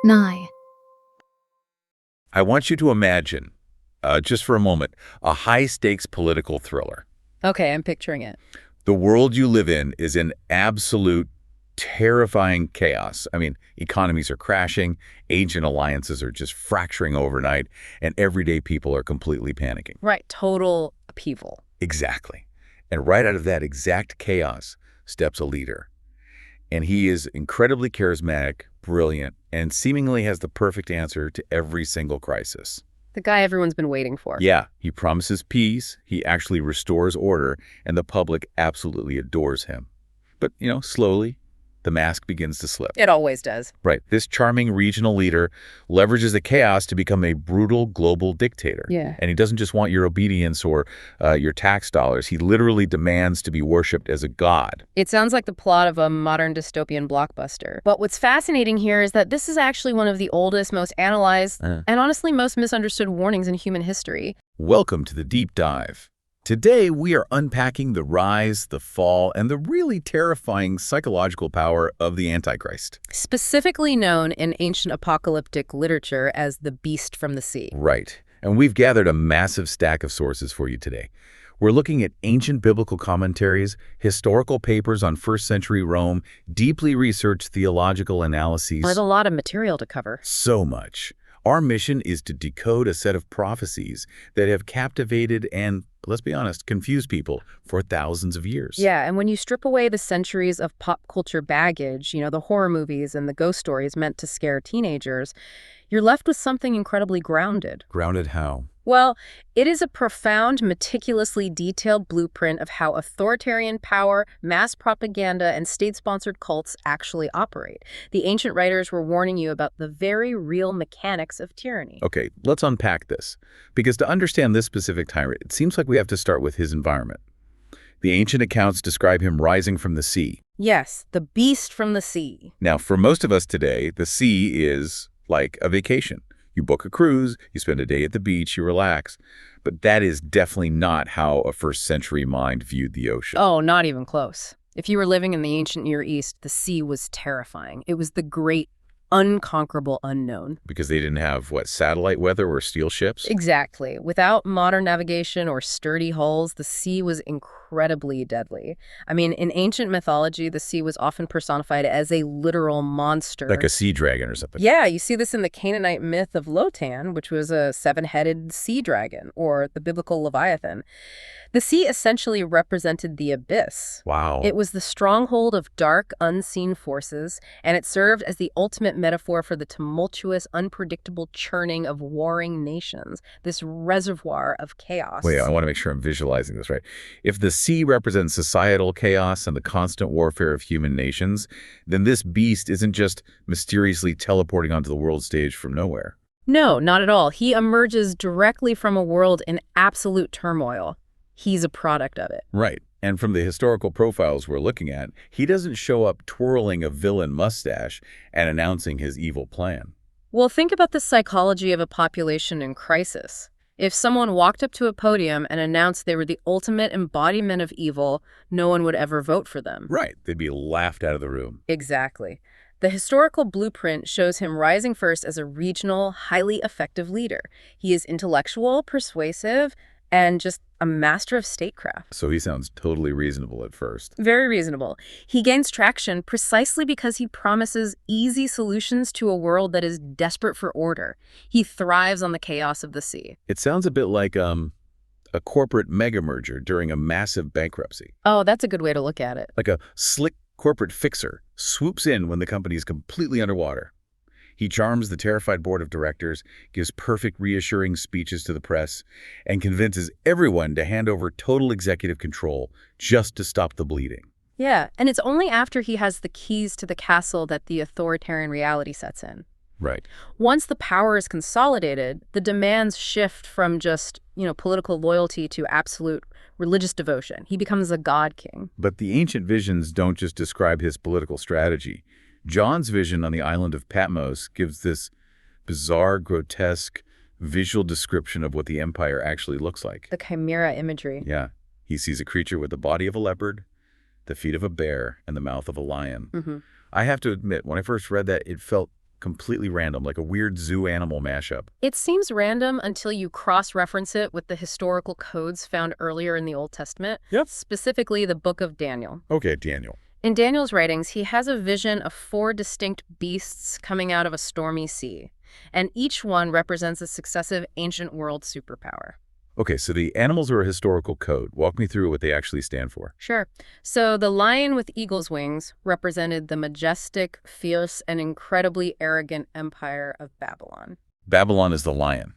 Nye. I want you to imagine, just for a moment, a high-stakes political thriller. Okay, I'm picturing it. The world you live in is in absolute terrifying chaos. I mean, economies are crashing, ancient alliances are just fracturing overnight, and everyday people are completely panicking. Right, total upheaval. Exactly. And right out of that exact chaos steps a leader. And he is incredibly charismatic, brilliant, and seemingly has the perfect answer to every single crisis. The guy everyone's been waiting for. Yeah, he promises peace, he actually restores order, and the public absolutely adores him. But, slowly, the mask begins to slip. It always does. Right. This charming regional leader leverages the chaos to become a brutal global dictator. Yeah. And he doesn't just want your obedience or your tax dollars. He literally demands to be worshipped as a god. It sounds like the plot of a modern dystopian blockbuster. But what's fascinating here is that this is actually one of the oldest, most analyzed, and honestly most misunderstood warnings in human history. Welcome to the Deep Dive. Today, we are unpacking the rise, the fall, and the really terrifying psychological power of the Antichrist. Specifically known in ancient apocalyptic literature as the beast from the sea. Right. And we've gathered a massive stack of sources for you today. We're looking at ancient biblical commentaries, historical papers on first-century Rome, deeply researched theological analyses. There's a lot of material to cover. So much. Our mission is to decode a set of prophecies that have captivated and, let's be honest, confused people for thousands of years. Yeah, and when you strip away the centuries of pop culture baggage, the horror movies and the ghost stories meant to scare teenagers, you're left with something incredibly grounded. Grounded how? Well, it is a profound, meticulously detailed blueprint of how authoritarian power, mass propaganda, and state-sponsored cults actually operate. The ancient writers were warning you about the very real mechanics of tyranny. Okay, let's unpack this. Because to understand this specific tyrant, it seems like we have to start with his environment. The ancient accounts describe him rising from the sea. Yes, the beast from the sea. Now, for most of us today, the sea is like a vacation. You book a cruise, you spend a day at the beach, you relax. But that is definitely not how a first-century mind viewed the ocean. Oh, not even close. If you were living in the ancient Near East, the sea was terrifying. It was the great, unconquerable unknown. Because they didn't have, satellite weather or steel ships? Exactly. Without modern navigation or sturdy hulls, the sea was incredibly deadly. I mean, in ancient mythology, the sea was often personified as a literal monster. Like a sea dragon or something. Yeah, you see this in the Canaanite myth of Lotan, which was a seven-headed sea dragon, or the biblical Leviathan. The sea essentially represented the abyss. Wow. It was the stronghold of dark, unseen forces, and it served as the ultimate metaphor for the tumultuous, unpredictable churning of warring nations, this reservoir of chaos. Wait, I want to make sure I'm visualizing this right. If the sea represents societal chaos and the constant warfare of human nations, then this beast isn't just mysteriously teleporting onto the world stage from nowhere. No, not at all. He emerges directly from a world in absolute turmoil. He's a product of it. Right. And from the historical profiles we're looking at, he doesn't show up twirling a villain mustache and announcing his evil plan. Well, think about the psychology of a population in crisis. If someone walked up to a podium and announced they were the ultimate embodiment of evil, no one would ever vote for them. Right. They'd be laughed out of the room. Exactly. The historical blueprint shows him rising first as a regional, highly effective leader. He is intellectual, persuasive, and just a master of statecraft. So he sounds totally reasonable at first. Very reasonable. He gains traction precisely because he promises easy solutions to a world that is desperate for order. He thrives on the chaos of the sea. It sounds a bit like a corporate mega merger during a massive bankruptcy. Oh, that's a good way to look at it. Like a slick corporate fixer swoops in when the company is completely underwater. He charms the terrified board of directors, gives perfect reassuring speeches to the press, and convinces everyone to hand over total executive control just to stop the bleeding. Yeah, and it's only after he has the keys to the castle that the authoritarian reality sets in. Right. Once the power is consolidated, the demands shift from just, political loyalty to absolute religious devotion. He becomes a god king. But the ancient visions don't just describe his political strategy. John's vision on the island of Patmos gives this bizarre, grotesque, visual description of what the empire actually looks like. The chimera imagery. Yeah. He sees a creature with the body of a leopard, the feet of a bear, and the mouth of a lion. Mm-hmm. I have to admit, when I first read that, it felt completely random, like a weird zoo animal mashup. It seems random until you cross-reference it with the historical codes found earlier in the Old Testament, Yep. specifically the Book of Daniel. Okay, Daniel. In Daniel's writings, he has a vision of 4 distinct beasts coming out of a stormy sea, and each one represents a successive ancient world superpower. Okay, so the animals are a historical code. Walk me through what they actually stand for. Sure. So the lion with eagle's wings represented the majestic, fierce, and incredibly arrogant empire of Babylon. Babylon is the lion.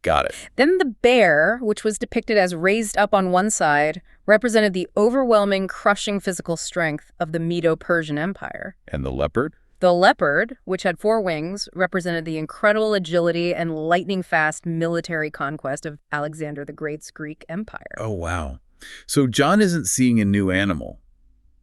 Got it. Then the bear, which was depicted as raised up on one side, represented the overwhelming, crushing physical strength of the Medo-Persian Empire. And the leopard? The leopard, which had 4 wings, represented the incredible agility and lightning-fast military conquest of Alexander the Great's Greek Empire. Oh, wow. So John isn't seeing a new animal.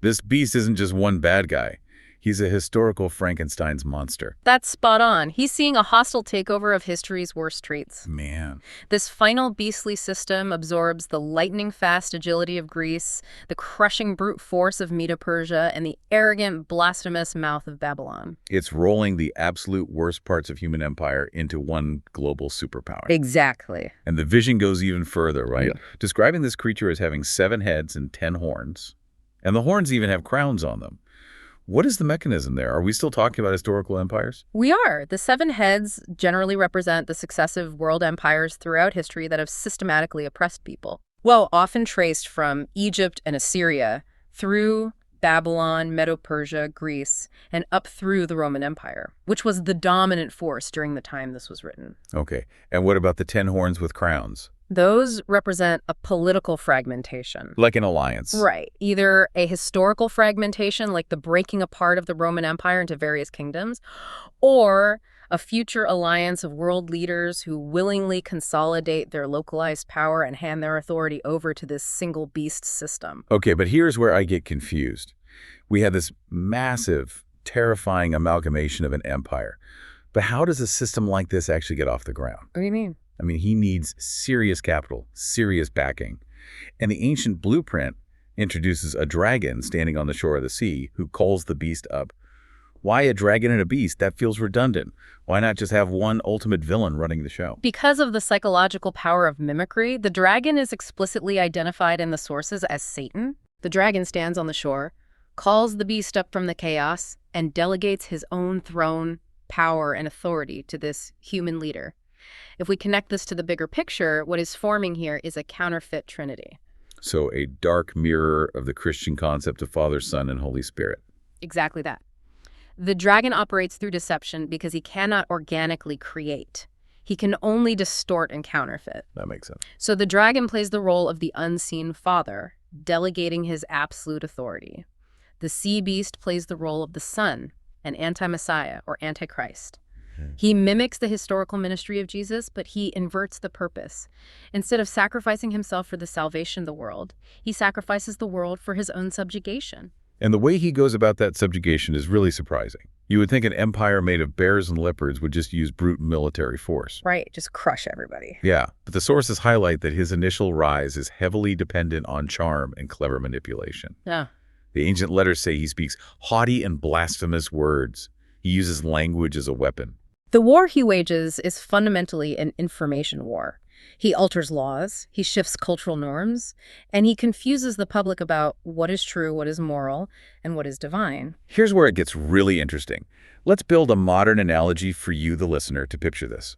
This beast isn't just one bad guy. He's a historical Frankenstein's monster. That's spot on. He's seeing a hostile takeover of history's worst traits. Man. This final beastly system absorbs the lightning-fast agility of Greece, the crushing brute force of Medo-Persia, and the arrogant, blasphemous mouth of Babylon. It's rolling the absolute worst parts of human empire into one global superpower. Exactly. And the vision goes even further, right? Yeah. Describing this creature as having 7 heads and 10 horns. And the horns even have crowns on them. What is the mechanism there? Are we still talking about historical empires? We are. The 7 heads generally represent the successive world empires throughout history that have systematically oppressed people. Well, often traced from Egypt and Assyria through Babylon, Medo-Persia, Greece, and up through the Roman Empire, which was the dominant force during the time this was written. Okay. And what about the 10 horns with crowns? Those represent a political fragmentation. Like an alliance. Right. Either a historical fragmentation, like the breaking apart of the Roman Empire into various kingdoms, or a future alliance of world leaders who willingly consolidate their localized power and hand their authority over to this single beast system. Okay, but here's where I get confused. We have this massive, terrifying amalgamation of an empire. But how does a system like this actually get off the ground? What do you mean? I mean, he needs serious capital, serious backing. And the ancient blueprint introduces a dragon standing on the shore of the sea who calls the beast up. Why a dragon and a beast? That feels redundant. Why not just have one ultimate villain running the show? Because of the psychological power of mimicry, the dragon is explicitly identified in the sources as Satan. The dragon stands on the shore, calls the beast up from the chaos, and delegates his own throne, power, and authority to this human leader. If we connect this to the bigger picture, what is forming here is a counterfeit Trinity. So a dark mirror of the Christian concept of Father, Son, and Holy Spirit. Exactly that. The dragon operates through deception because he cannot organically create. He can only distort and counterfeit. That makes sense. So the dragon plays the role of the unseen father, delegating his absolute authority. The sea beast plays the role of the son, an anti-Messiah or Antichrist. He mimics the historical ministry of Jesus, but he inverts the purpose. Instead of sacrificing himself for the salvation of the world, he sacrifices the world for his own subjugation. And the way he goes about that subjugation is really surprising. You would think an empire made of bears and leopards would just use brute military force. Right, just crush everybody. Yeah, but the sources highlight that his initial rise is heavily dependent on charm and clever manipulation. Yeah. The ancient letters say he speaks haughty and blasphemous words. He uses language as a weapon. The war he wages is fundamentally an information war. He alters laws, he shifts cultural norms, and he confuses the public about what is true, what is moral, and what is divine. Here's where it gets really interesting. Let's build a modern analogy for you, the listener, to picture this.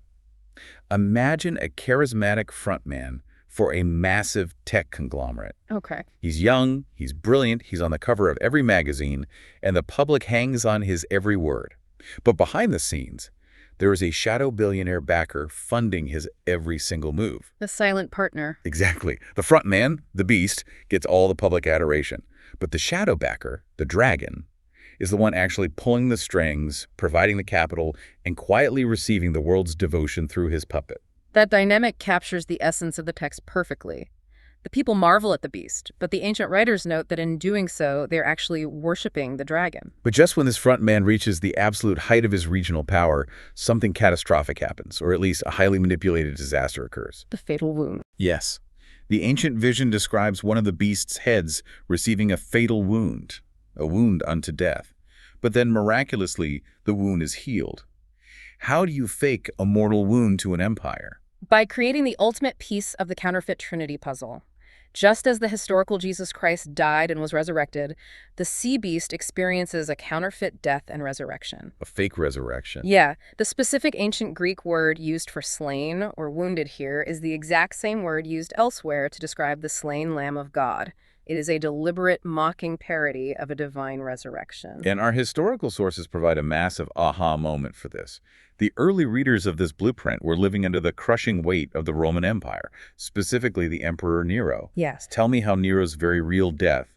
Imagine a charismatic frontman for a massive tech conglomerate. Okay. He's young, he's brilliant, he's on the cover of every magazine, and the public hangs on his every word. But behind the scenes, there is a shadow billionaire backer funding his every single move. The silent partner. Exactly. The front man, the beast, gets all the public adoration. But the shadow backer, the dragon, is the one actually pulling the strings, providing the capital, and quietly receiving the world's devotion through his puppet. That dynamic captures the essence of the text perfectly. The people marvel at the beast, but the ancient writers note that in doing so, they're actually worshiping the dragon. But just when this front man reaches the absolute height of his regional power, something catastrophic happens, or at least a highly manipulated disaster occurs. The fatal wound. Yes. The ancient vision describes one of the beast's heads receiving a fatal wound, a wound unto death. But then miraculously, the wound is healed. How do you fake a mortal wound to an empire? By creating the ultimate piece of the Counterfeit Trinity puzzle. Just as the historical Jesus Christ died and was resurrected, the sea beast experiences a counterfeit death and resurrection. A fake resurrection. Yeah, the specific ancient Greek word used for slain or wounded here is the exact same word used elsewhere to describe the slain Lamb of God. It is a deliberate, mocking parody of a divine resurrection. And our historical sources provide a massive aha moment for this. The early readers of this blueprint were living under the crushing weight of the Roman Empire, specifically the Emperor Nero. Yes. Tell me how Nero's very real death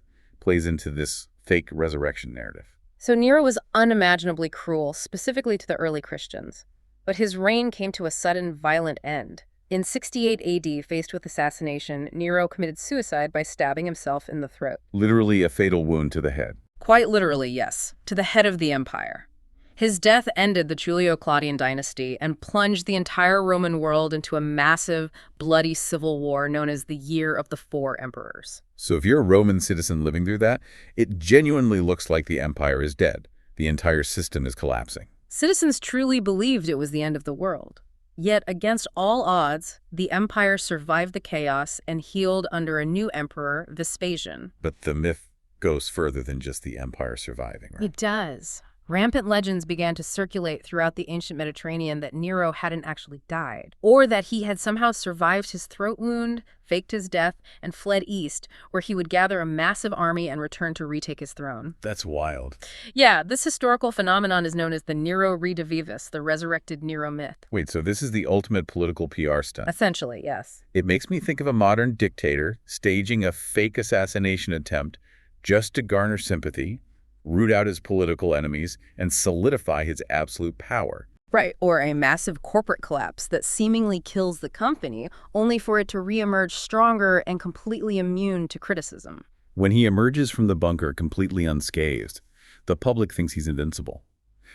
plays into this fake resurrection narrative. So Nero was unimaginably cruel, specifically to the early Christians. But his reign came to a sudden, violent end. In 68 AD, faced with assassination, Nero committed suicide by stabbing himself in the throat. Literally a fatal wound to the head. Quite literally, yes, to the head of the empire. His death ended the Julio-Claudian dynasty and plunged the entire Roman world into a massive, bloody civil war known as the Year of the Four Emperors. So if you're a Roman citizen living through that, it genuinely looks like the empire is dead. The entire system is collapsing. Citizens truly believed it was the end of the world. Yet, against all odds, the empire survived the chaos and healed under a new emperor, Vespasian. But the myth goes further than just the empire surviving, right? It does. Rampant legends began to circulate throughout the ancient Mediterranean that Nero hadn't actually died, or that he had somehow survived his throat wound, faked his death, and fled east, where he would gather a massive army and return to retake his throne. That's wild. Yeah, this historical phenomenon is known as the Nero redivivus, the resurrected Nero myth. Wait, so this is the ultimate political PR stunt. Essentially, yes. It makes me think of a modern dictator staging a fake assassination attempt just to garner sympathy, root out his political enemies, and solidify his absolute power. Right, or a massive corporate collapse that seemingly kills the company, only for it to reemerge stronger and completely immune to criticism. When he emerges from the bunker completely unscathed, the public thinks he's invincible.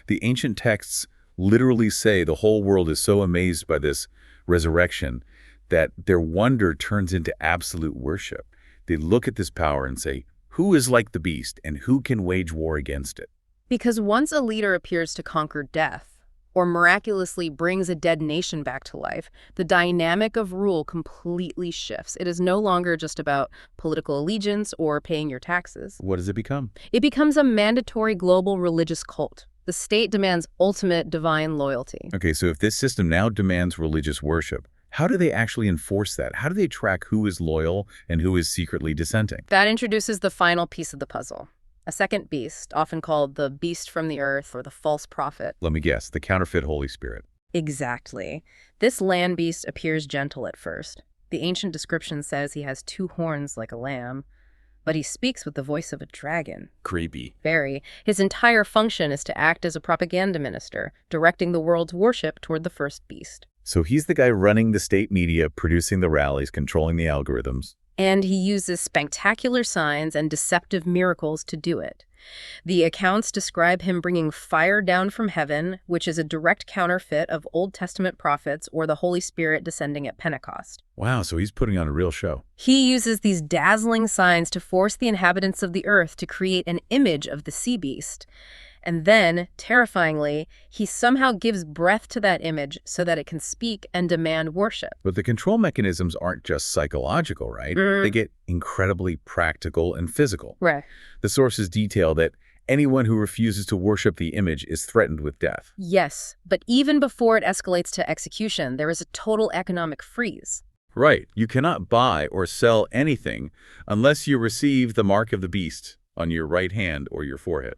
The ancient texts literally say the whole world is so amazed by this resurrection that their wonder turns into absolute worship. They look at this power and say, who is like the beast and who can wage war against it? Because once a leader appears to conquer death, or miraculously brings a dead nation back to life, the dynamic of rule completely shifts. It is no longer just about political allegiance or paying your taxes. What does it become? It becomes a mandatory global religious cult. The state demands ultimate divine loyalty. Okay, so if this system now demands religious worship, how do they actually enforce that? How do they track who is loyal and who is secretly dissenting? That introduces the final piece of the puzzle. A second beast, often called the beast from the earth or the false prophet. Let me guess, the counterfeit Holy Spirit. Exactly. This land beast appears gentle at first. The ancient description says he has 2 horns like a lamb, but he speaks with the voice of a dragon. Creepy. Very. His entire function is to act as a propaganda minister, directing the world's worship toward the first beast. So he's the guy running the state media, producing the rallies, controlling the algorithms. And he uses spectacular signs and deceptive miracles to do it. The accounts describe him bringing fire down from heaven, which is a direct counterfeit of Old Testament prophets or the Holy Spirit descending at Pentecost. Wow, so he's putting on a real show. He uses these dazzling signs to force the inhabitants of the earth to create an image of the sea beast. And then, terrifyingly, he somehow gives breath to that image so that it can speak and demand worship. But the control mechanisms aren't just psychological, right? They get incredibly practical and physical. Right. The sources detail that anyone who refuses to worship the image is threatened with death. Yes, but even before it escalates to execution, there is a total economic freeze. Right. You cannot buy or sell anything unless you receive the mark of the beast on your right hand or your forehead.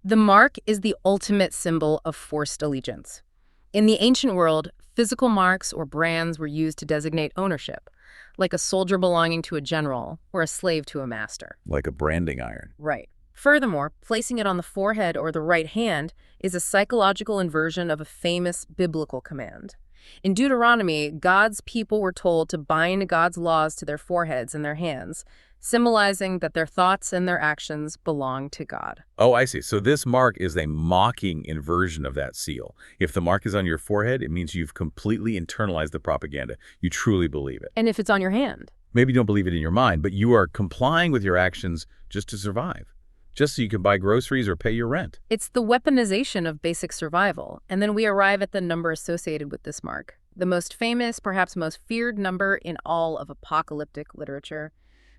The mark is the ultimate symbol of forced allegiance. In the ancient world, physical marks or brands were used to designate ownership, like a soldier belonging to a general or a slave to a master. Like a branding iron. Right. Furthermore, placing it on the forehead or the right hand is a psychological inversion of a famous biblical command. In Deuteronomy, God's people were told to bind God's laws to their foreheads and their hands, symbolizing that their thoughts and their actions belong to God. Oh, I see. So this mark is a mocking inversion of that seal. If the mark is on your forehead, it means you've completely internalized the propaganda. You truly believe it. And if it's on your hand? Maybe you don't believe it in your mind, but you are complying with your actions just to survive. just so you can buy groceries or pay your rent. It's the weaponization of basic survival, and then we arrive at the number associated with this mark. The most famous, perhaps most feared number in all of apocalyptic literature,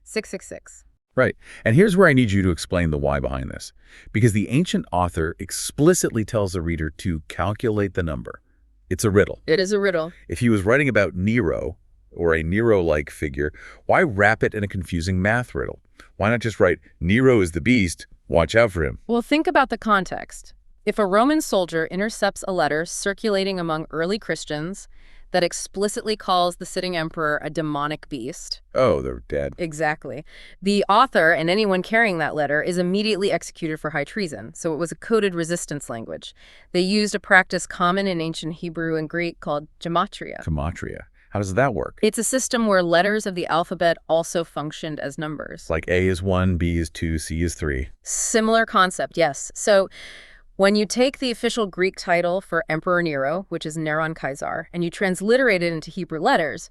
666. Right. And here's where I need you to explain the why behind this. Because the ancient author explicitly tells the reader to calculate the number. It's a riddle. It is a riddle. If he was writing about Nero, or a Nero-like figure, why wrap it in a confusing math riddle? Why not just write, Nero is the beast, watch out for him? Well, think about the context. If a Roman soldier intercepts a letter circulating among early Christians that explicitly calls the sitting emperor a demonic beast. Oh, they're dead. Exactly. The author and anyone carrying that letter is immediately executed for high treason, so it was a coded resistance language. They used a practice common in ancient Hebrew and Greek called gematria. Gematria. How does that work? It's a system where letters of the alphabet also functioned as numbers. Like A is 1, B is 2, C is 3. Similar concept, yes. So when you take the official Greek title for Emperor Nero, which is Neron Caesar, and you transliterate it into Hebrew letters,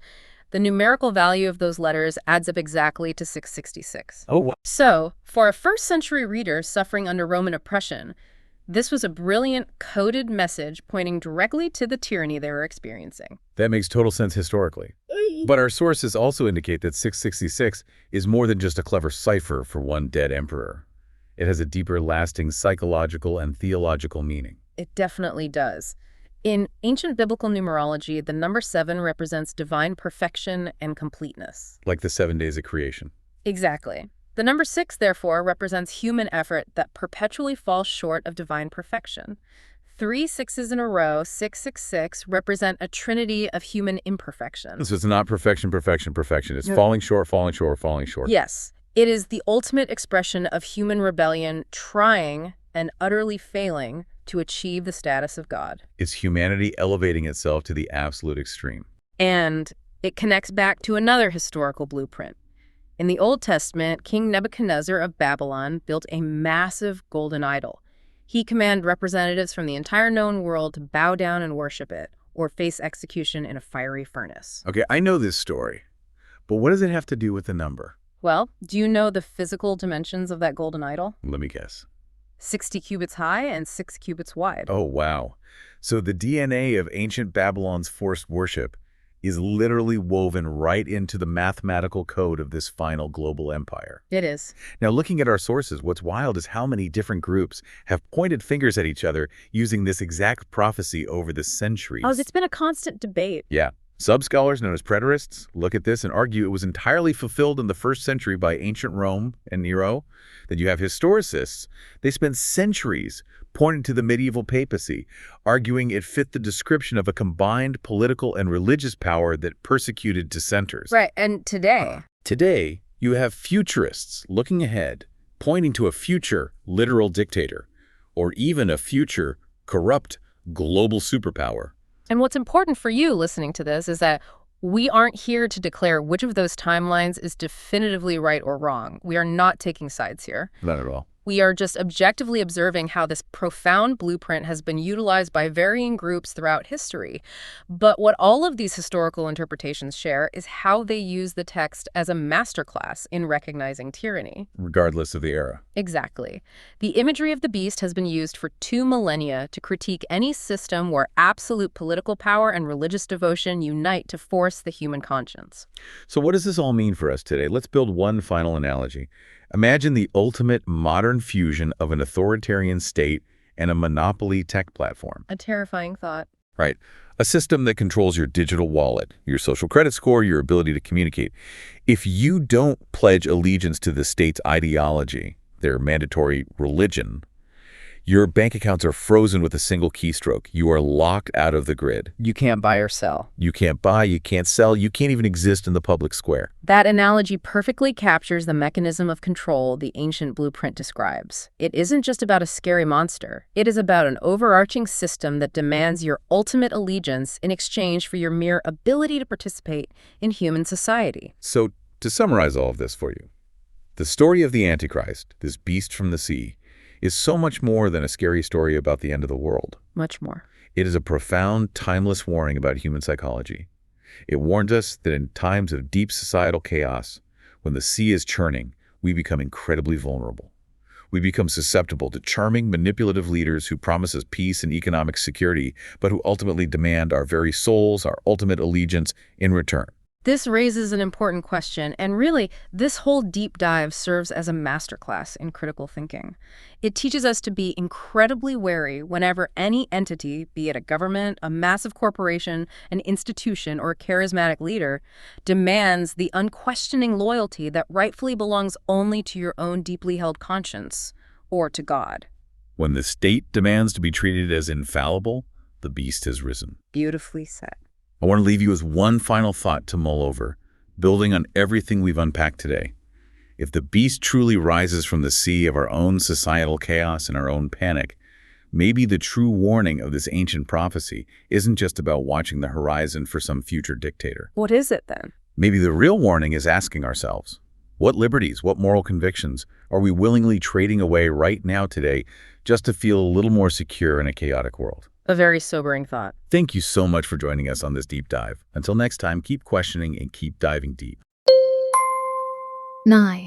the numerical value of those letters adds up exactly to 666. Oh, wow. So, for a first-century reader suffering under Roman oppression, this was a brilliant, coded message pointing directly to the tyranny they were experiencing. That makes total sense historically. But our sources also indicate that 666 is more than just a clever cipher for one dead emperor. It has a deeper, lasting psychological and theological meaning. It definitely does. In ancient biblical numerology, the number 7 represents divine perfection and completeness. Like the 7 days of creation. Exactly. The number 6, therefore, represents human effort that perpetually falls short of divine perfection. 3 sixes in a row, 666, represent a trinity of human imperfection. So it's not perfection, perfection, perfection. It's falling short, falling short, falling short. Yes. It is the ultimate expression of human rebellion trying and utterly failing to achieve the status of God. It's humanity elevating itself to the absolute extreme. And it connects back to another historical blueprint. In the Old Testament, King Nebuchadnezzar of Babylon built a massive golden idol. He commanded representatives from the entire known world to bow down and worship it, or face execution in a fiery furnace. Okay, I know this story, but what does it have to do with the number? Well, do you know the physical dimensions of that golden idol? Let me guess. 60 cubits high and 6 cubits wide. Oh, wow. So the DNA of ancient Babylon's forced worship is literally woven right into the mathematical code of this final global empire. It is. Now, looking at our sources, what's wild is how many different groups have pointed fingers at each other using this exact prophecy over the centuries. Oh, it's been a constant debate. Yeah. Sub-scholars known as preterists look at this and argue it was entirely fulfilled in the 1st century by ancient Rome and Nero. Then you have historicists. They spent centuries pointing to the medieval papacy, arguing it fit the description of a combined political and religious power that persecuted dissenters. Right, and today? Today, you have futurists looking ahead, pointing to a future literal dictator, or even a future corrupt global superpower. And what's important for you listening to this is that we aren't here to declare which of those timelines is definitively right or wrong. We are not taking sides here. Not at all. We are just objectively observing how this profound blueprint has been utilized by varying groups throughout history. But what all of these historical interpretations share is how they use the text as a masterclass in recognizing tyranny. Regardless of the era. Exactly. The imagery of the beast has been used for 2 millennia to critique any system where absolute political power and religious devotion unite to force the human conscience. So what does this all mean for us today? Let's build one final analogy. Imagine the ultimate modern fusion of an authoritarian state and a monopoly tech platform. A terrifying thought. Right. A system that controls your digital wallet, your social credit score, your ability to communicate. If you don't pledge allegiance to the state's ideology, their mandatory religion, your bank accounts are frozen with a single keystroke. You are locked out of the grid. You can't buy or sell. You can't buy, you can't sell, you can't even exist in the public square. That analogy perfectly captures the mechanism of control the ancient blueprint describes. It isn't just about a scary monster. It is about an overarching system that demands your ultimate allegiance in exchange for your mere ability to participate in human society. So, to summarize all of this for you, the story of the Antichrist, this beast from the sea, is so much more than a scary story about the end of the world. Much more. It is a profound, timeless warning about human psychology. It warns us that in times of deep societal chaos, when the sea is churning, we become incredibly vulnerable. We become susceptible to charming, manipulative leaders who promise us peace and economic security, but who ultimately demand our very souls, our ultimate allegiance, in return. This raises an important question, and really, this whole deep dive serves as a masterclass in critical thinking. It teaches us to be incredibly wary whenever any entity, be it a government, a massive corporation, an institution, or a charismatic leader, demands the unquestioning loyalty that rightfully belongs only to your own deeply held conscience, or to God. When the state demands to be treated as infallible, the beast has risen. Beautifully said. I want to leave you with one final thought to mull over, building on everything we've unpacked today. If the beast truly rises from the sea of our own societal chaos and our own panic, maybe the true warning of this ancient prophecy isn't just about watching the horizon for some future dictator. What is it then? Maybe the real warning is asking ourselves, what liberties, what moral convictions are we willingly trading away right now today just to feel a little more secure in a chaotic world? A very sobering thought. Thank you so much for joining us on this deep dive. Until next time, keep questioning and keep diving deep. 9.